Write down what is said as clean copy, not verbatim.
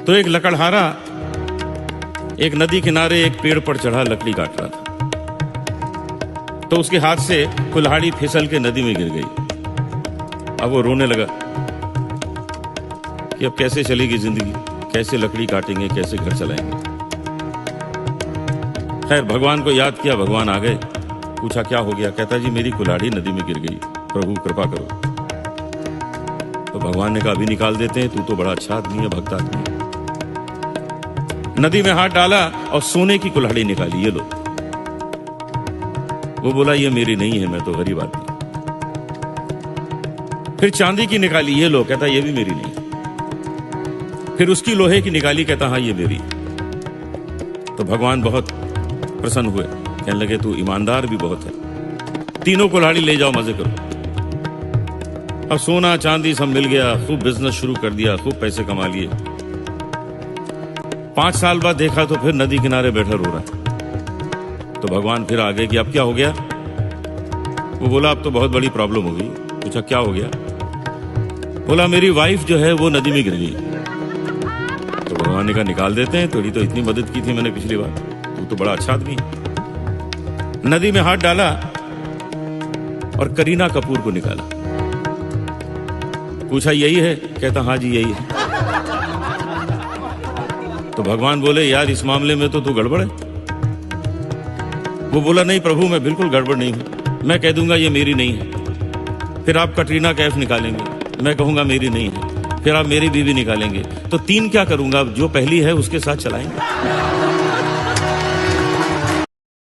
तो एक लकड़हारा एक नदी किनारे एक पेड़ पर चढ़ा लकड़ी काट रहा था। तो उसके हाथ से कुल्हाड़ी फिसल के नदी में गिर गई। अब वो रोने लगा कि अब कैसे चलेगी जिंदगी, कैसे लकड़ी काटेंगे, कैसे घर चलाएंगे। खैर भगवान को याद किया, भगवान आ गए। पूछा क्या हो गया? कहता जी मेरी कुल्हाड़ी नदी में गिर गई, प्रभु कृपा करो। तो भगवान ने कहा अभी निकाल देते हैं, तू तो बड़ा अच्छा आदमी है, भक्त आदमी है। नदी में हाथ डाला और सोने की कुल्हाड़ी निकाली, ये लो। वो बोला ये मेरी नहीं है, मैं तो गरीब आदमी। फिर चांदी की निकाली, ये लो। कहता ये भी मेरी नहीं। फिर उसकी लोहे की निकाली, कहता हाँ ये मेरी। तो भगवान बहुत प्रसन्न हुए, कहने लगे तू ईमानदार भी बहुत है, तीनों कुल्हाड़ी ले जाओ, मजे करो। अब सोना चांदी सब मिल गया, खूब बिजनेस शुरू कर दिया, खूब पैसे कमा लिए। 5 साल बाद देखा तो फिर नदी किनारे बैठा रो रहा। तो भगवान फिर आ गए कि अब क्या हो गया? वो बोला अब तो बहुत बड़ी प्रॉब्लम हो गई। पूछा क्या हो गया? बोला मेरी वाइफ जो है वो नदी में गिर गई। तो भगवान ने कहा निकाल देते हैं, थोड़ी तो इतनी मदद की थी मैंने पिछली बार, तू तो बड़ा अच्छा आदमी है। नदी में हाथ डाला और करीना कपूर को निकाला। पूछा यही है? कहता हाँ जी यही है। तो भगवान बोले यार इस मामले में तो तू गड़बड़ है। वो बोला नहीं प्रभु मैं बिल्कुल गड़बड़ नहीं हूं, मैं कह दूंगा ये मेरी नहीं है। फिर आप कटरीना कैफ निकालेंगे, मैं कहूंगा मेरी नहीं है। फिर आप मेरी बीवी निकालेंगे, तो 3 क्या करूंगा? जो पहली है उसके साथ चलाएंगे।